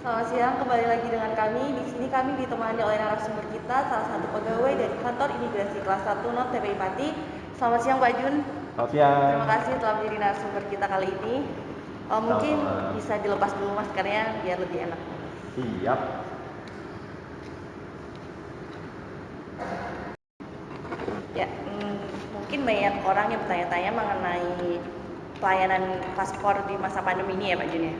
Selamat siang, kembali lagi dengan kami. Di sini kami ditemani oleh narasumber kita, salah satu pegawai dari kantor imigrasi kelas 1 Non TPI Pati. Selamat siang Pak Jun. Selamat siang. Terima kasih telah menjadi narasumber kita kali ini. Mungkin bisa dilepas dulu maskernya biar lebih enak. Siap. Ya, mungkin banyak orang yang bertanya-tanya mengenai pelayanan paspor di masa pandemi ini ya Pak Jun ya.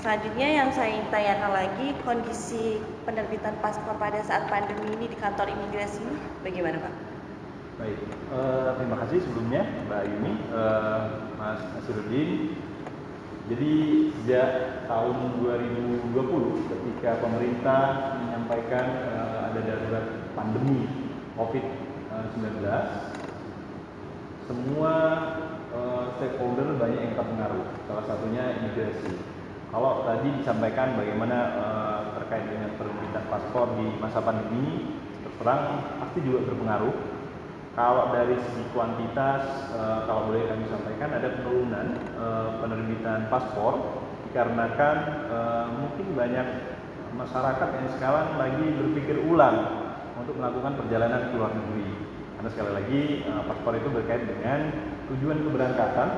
Selanjutnya yang saya ingin tanyakan lagi, kondisi penerbitan paspor pada saat pandemi ini di kantor imigrasi ini bagaimana Pak? Baik, terima kasih sebelumnya Mbak Yuni, Mas Nasiruddin. Jadi sejak tahun 2020 ketika pemerintah menyampaikan ada darurat pandemi COVID-19, semua stakeholder banyak yang terpengaruh, salah satunya imigrasi. Kalau tadi disampaikan bagaimana terkait dengan penerbitan paspor di masa pandemi, terang pasti juga berpengaruh. Kalau dari segi kuantitas, kalau boleh kami sampaikan ada penurunan penerbitan paspor dikarenakan mungkin banyak masyarakat yang sekarang lagi berpikir ulang untuk melakukan perjalanan ke luar negeri. Karena sekali lagi paspor itu berkait dengan tujuan keberangkatan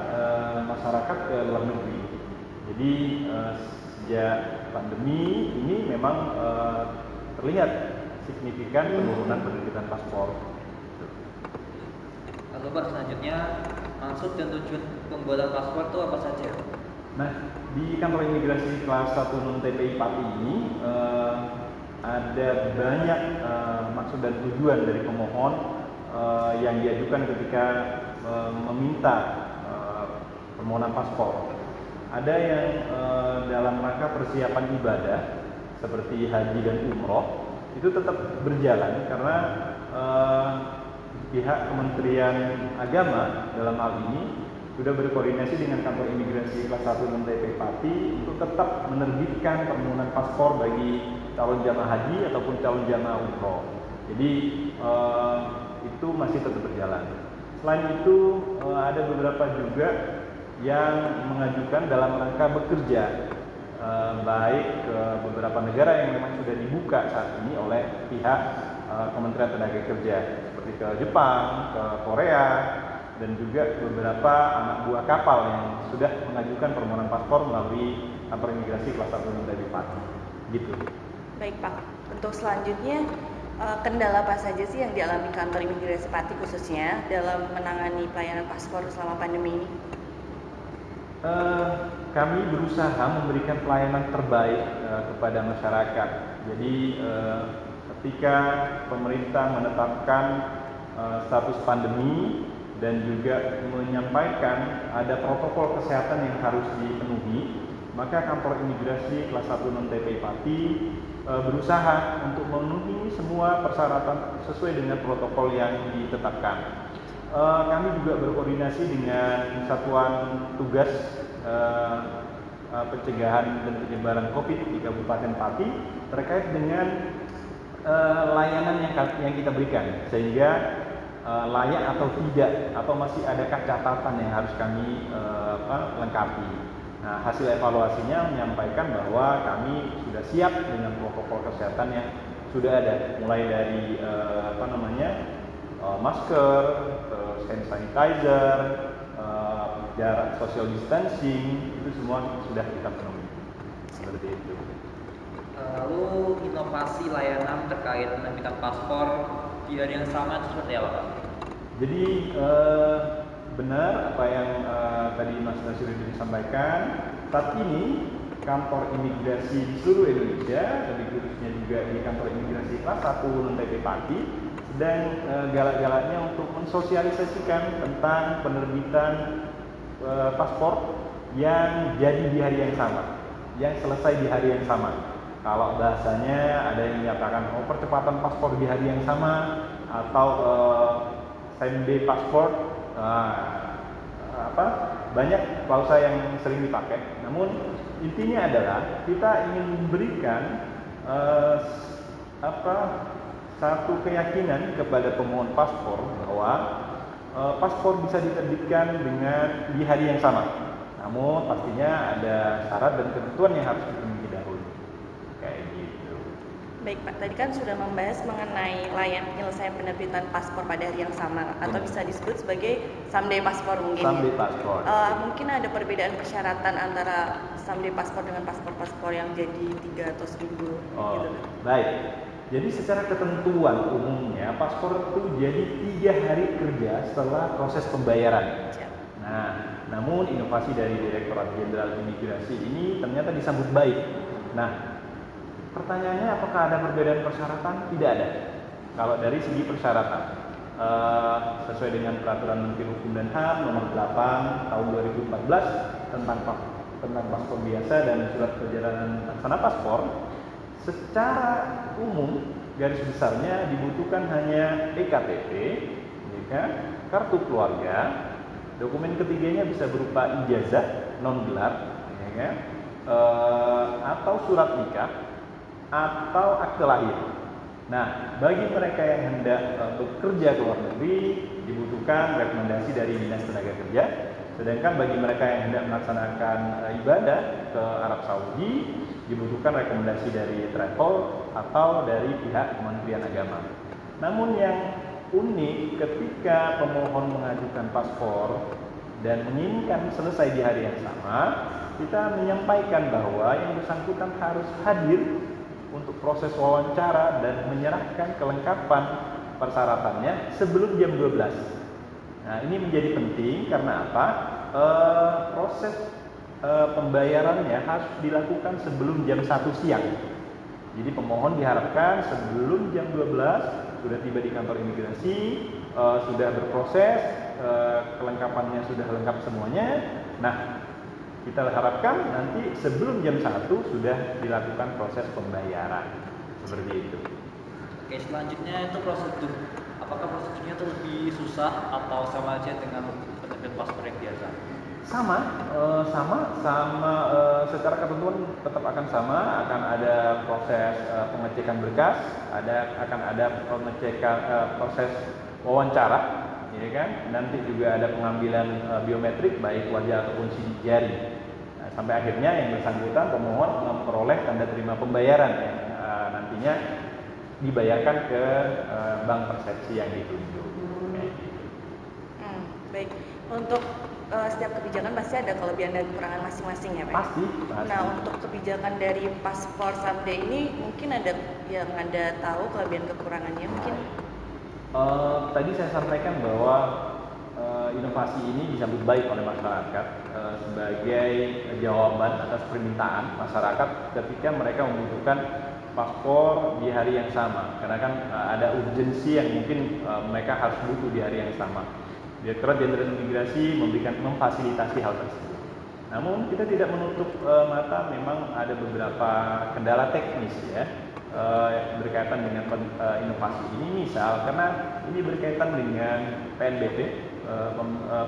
masyarakat ke luar negeri. Jadi sejak pandemi ini memang terlihat signifikan penurunan penerbitan paspor. Lalu Pak, selanjutnya maksud dan tujuan pembuatan paspor itu apa saja? Nah, di kantor imigrasi kelas 1 Non TPI Pati ini ada banyak maksud dan tujuan dari pemohon yang diajukan ketika meminta permohonan paspor. Ada yang dalam rangka persiapan ibadah seperti haji dan umroh itu tetap berjalan karena pihak Kementerian Agama dalam hal ini sudah berkoordinasi dengan kantor imigrasi kelas 1 Non TPI Pati untuk tetap menerbitkan permohonan paspor bagi calon jamaah haji ataupun calon jamaah umroh. Jadi itu masih tetap berjalan. Selain itu ada beberapa juga yang mengajukan dalam rangka bekerja baik ke beberapa negara yang memang sudah dibuka saat ini oleh pihak Kementerian Tenaga Kerja seperti ke Jepang, ke Korea, dan juga beberapa anak buah kapal yang sudah mengajukan permohonan paspor melalui kantor imigrasi kelas 1 Non TPI Pati. Gitu. Baik Pak, untuk selanjutnya kendala apa saja sih yang dialami kantor imigrasi Pati khususnya dalam menangani pelayanan paspor selama pandemi ini? Kami berusaha memberikan pelayanan terbaik kepada masyarakat. Jadi ketika pemerintah menetapkan status pandemi dan juga menyampaikan ada protokol kesehatan yang harus dipenuhi, maka kantor imigrasi kelas 1 Non TPI Pati berusaha untuk memenuhi semua persyaratan sesuai dengan protokol yang ditetapkan. Kami juga berkoordinasi dengan Satuan Tugas Pencegahan dan Penyebaran COVID di Kabupaten Pati terkait dengan layanan yang kita berikan, sehingga layak atau tidak, atau masih adakah catatan yang harus kami lengkapi. Nah, hasil evaluasinya menyampaikan bahwa kami sudah siap dengan protokol kesehatan yang sudah ada, mulai dari masker, hand sanitizer, jarak social distancing, itu semua sudah kita penuhi. Seperti itu. Lalu inovasi layanan terkait penerbitan paspor di hari yang sama itu seperti apa Pak? Jadi benar apa yang tadi Mas Nasiruddin sampaikan. Saat ini kantor imigrasi di seluruh Indonesia, lebih khususnya juga di kantor imigrasi kelas 1 Non TPI Pati, sedang galak-galaknya untuk mensosialisasikan tentang penerbitan paspor yang jadi di hari yang sama, yang selesai di hari yang sama. Kalau bahasanya ada yang menyatakan percepatan paspor di hari yang sama, atau same day paspor, banyak klausa yang sering dipakai. Namun intinya adalah kita ingin memberikan satu keyakinan kepada pemohon paspor bahwa paspor bisa diterbitkan di hari yang sama. Namun pastinya ada syarat dan ketentuan yang harus dipenuhi dahulu. Baik Pak, tadi kan sudah membahas mengenai penyelesaian penerbitan paspor pada hari yang sama atau bisa disebut sebagai someday paspor mungkin. Someday paspor. Mungkin ada perbedaan persyaratan antara someday paspor dengan paspor-paspor yang jadi 3 atau 1000 gitu. Baik. Jadi secara ketentuan umumnya paspor itu jadi 3 hari kerja setelah proses pembayaran. Nah, namun inovasi dari Direktorat Jenderal Imigrasi ini ternyata disambut baik. Nah, pertanyaannya apakah ada perbedaan persyaratan? Tidak ada. Kalau dari segi persyaratan, sesuai dengan Peraturan Menteri Hukum dan HAM Nomor 8 Tahun 2014 tentang paspor biasa dan surat perjalanan laksana paspor, secara umum garis besarnya dibutuhkan hanya EKTP, ya, kartu keluarga, dokumen ketiganya bisa berupa ijazah non gelar, ya, atau surat nikah atau akte lahir. Nah, bagi mereka yang hendak bekerja ke luar negeri dibutuhkan rekomendasi dari Dinas Tenaga Kerja. Sedangkan bagi mereka yang hendak melaksanakan ibadah ke Arab Saudi dibutuhkan rekomendasi dari travel atau dari pihak Kementerian Agama. Namun yang unik ketika pemohon mengajukan paspor dan menginginkan selesai di hari yang sama, kita menyampaikan bahwa yang bersangkutan harus hadir untuk proses wawancara dan menyerahkan kelengkapan persyaratannya sebelum jam 12. Nah, ini menjadi penting karena apa? Proses pembayarannya harus dilakukan sebelum jam 1 siang. Jadi pemohon diharapkan sebelum jam 12 sudah tiba di kantor imigrasi, sudah berproses, kelengkapannya sudah lengkap semuanya. Nah, kita harapkan nanti sebelum jam 1 sudah dilakukan proses pembayaran. Seperti itu. Oke, selanjutnya itu prosedur. Apakah prosedurnya itu lebih susah atau sama aja dengan penerbit paspor yang biasa? Sama, secara ketentuan tetap akan sama, akan ada proses pengecekan berkas, akan ada pengecekan proses wawancara, ya kan? Nanti juga ada pengambilan biometrik baik wajah ataupun sidik jari. Nah, sampai akhirnya yang bersangkutan pemohon memperoleh tanda terima pembayaran yang nantinya dibayarkan ke bank persepsi yang ditunjuk. Baik, untuk setiap kebijakan pasti ada kelebihan dan kekurangan masing-masing ya Pak? Pasti. Nah, untuk kebijakan dari paspor someday ini mungkin ada yang Anda tahu kelebihan kekurangannya mungkin? Tadi saya sampaikan bahwa inovasi ini disambut baik oleh masyarakat sebagai jawaban atas permintaan masyarakat ketika mereka membutuhkan paspor di hari yang sama, karena kan ada urgensi yang mungkin mereka harus butuh di hari yang sama. Direktorat Jenderal Imigrasi memfasilitasi hal tersebut. Namun kita tidak menutup mata, memang ada beberapa kendala teknis ya berkaitan dengan inovasi ini. Misal karena ini berkaitan dengan PNBP,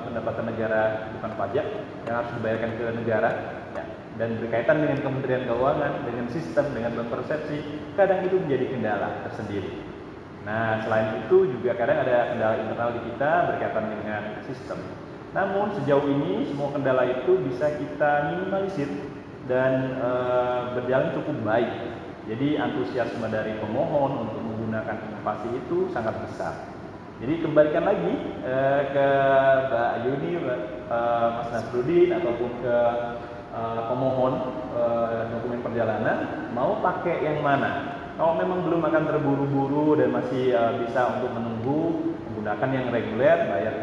pendapatan negara bukan pajak yang harus dibayarkan ke negara, ya, dan berkaitan dengan Kementerian Keuangan, dengan sistem, dengan bank persepsi, kadang itu menjadi kendala tersendiri. Nah, selain itu juga kadang ada kendala internal di kita berkaitan dengan sistem. Namun sejauh ini semua kendala itu bisa kita minimalisir dan berjalan cukup baik. Jadi antusiasme dari pemohon untuk menggunakan inovasi itu sangat besar. Jadi kembalikan lagi ke Mbak Yuni, Mas Nasruddin ataupun ke pemohon dokumen perjalanan mau pakai yang mana. Kalau memang belum akan terburu-buru dan masih bisa untuk menunggu, menggunakan yang reguler, bayar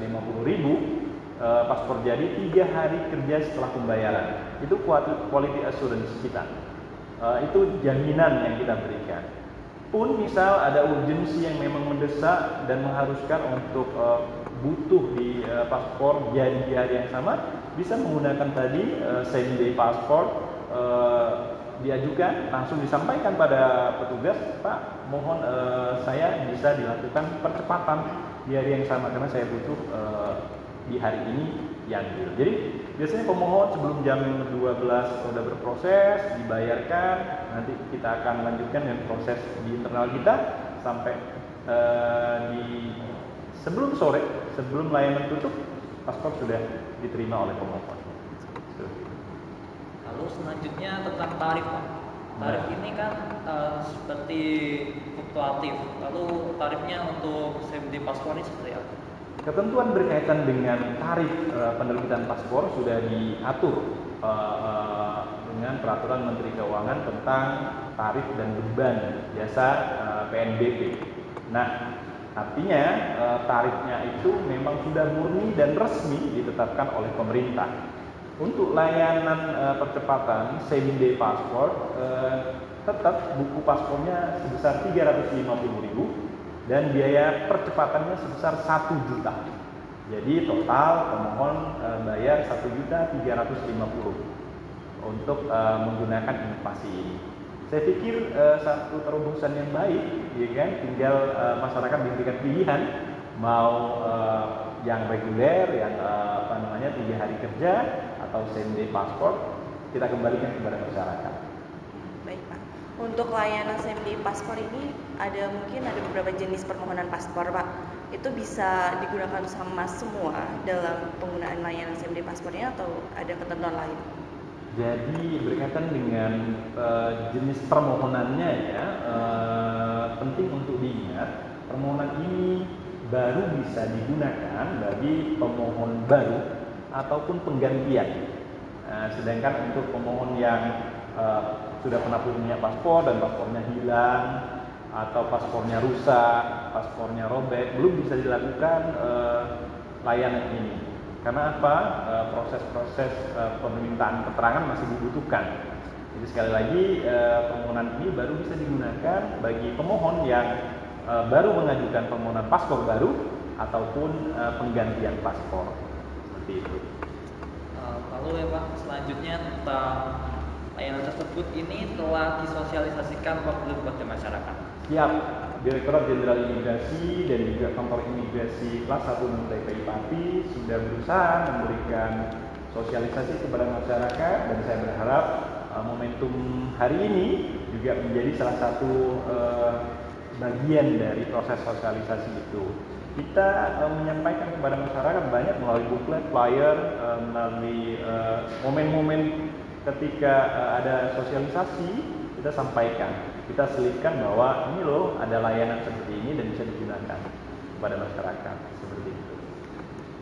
350.000, paspor jadi 3 hari kerja setelah pembayaran. Itu quality assurance kita. Itu jaminan yang kita berikan. Pun misal ada urgensi yang memang mendesak dan mengharuskan untuk butuh di paspor jadi di hari yang sama, bisa menggunakan tadi same day paspor, diajukan, langsung disampaikan pada petugas, Pak, mohon saya bisa dilakukan percepatan di hari yang sama karena saya butuh di hari ini diambil. Jadi biasanya pemohon sebelum jam 12 sudah berproses, dibayarkan, nanti kita akan lanjutkan dengan proses di internal kita sampai di sebelum sore, sebelum layanan tutup, paspor sudah diterima oleh pemohon. Lalu selanjutnya tentang tarif Pak. Tarif ini kan seperti fluktuatif. Lalu tarifnya untuk same day paspor ini seperti apa? Ketentuan berkaitan dengan tarif penerbitan paspor sudah diatur dengan peraturan Menteri Keuangan tentang tarif dan beban jasa PNBP. Nah, artinya tarifnya itu memang sudah murni dan resmi ditetapkan oleh pemerintah. Untuk layanan percepatan same day passport, tetap buku paspornya sebesar 350.000 dan biaya percepatannya sebesar 1 juta. Jadi total pemohon bayar 1.350.000 untuk menggunakan inovasi ini. Saya pikir satu terobosan yang baik, ya kan? Tinggal masyarakat diberikan pilihan mau yang reguler, yang 3 hari kerja atau same day passport, kita kembalikan kepada masyarakat. Baik Pak. Untuk layanan same day paspor ini mungkin ada beberapa jenis permohonan paspor Pak. Itu bisa digunakan sama semua dalam penggunaan layanan same day paspornya atau ada ketentuan lain? Jadi berkaitan dengan jenis permohonannya ya, penting untuk diingat permohonan ini baru bisa digunakan bagi pemohon baru ataupun penggantian. Sedangkan untuk pemohon yang sudah pernah punya paspor dan paspornya hilang atau paspornya rusak, paspornya robek, belum bisa dilakukan layanan ini. Karena apa? Proses-proses permintaan keterangan masih dibutuhkan. Jadi sekali lagi permohonan ini baru bisa digunakan bagi pemohon yang baru mengajukan permohonan paspor baru ataupun penggantian paspor. Seperti itu. Lalu ya Pak, selanjutnya tentang layanan tersebut ini telah disosialisasikan apa belum kepada masyarakat? Siap. Direktorat Jenderal Imigrasi dan juga Kantor Imigrasi Kelas 1 TPI Pati sudah berusaha memberikan sosialisasi kepada masyarakat dan saya berharap momentum hari ini juga menjadi salah satu bagian dari proses sosialisasi itu. Kita menyampaikan kepada masyarakat banyak melalui booklet, flyer, melalui momen-momen ketika ada sosialisasi kita sampaikan. Kita selipkan bahwa ini loh ada layanan seperti ini dan bisa digunakan kepada masyarakat seperti itu.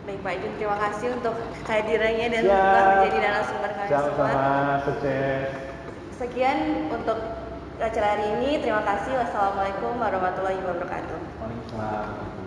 Baik Pak Jun, terima kasih untuk kehadirannya dan Ya, telah menjadi narasumber kami semua. sama-sama, sukses. Sekian untuk acara hari ini. Terima kasih. Wassalamualaikum warahmatullahi wabarakatuh. Waalaikumsalam.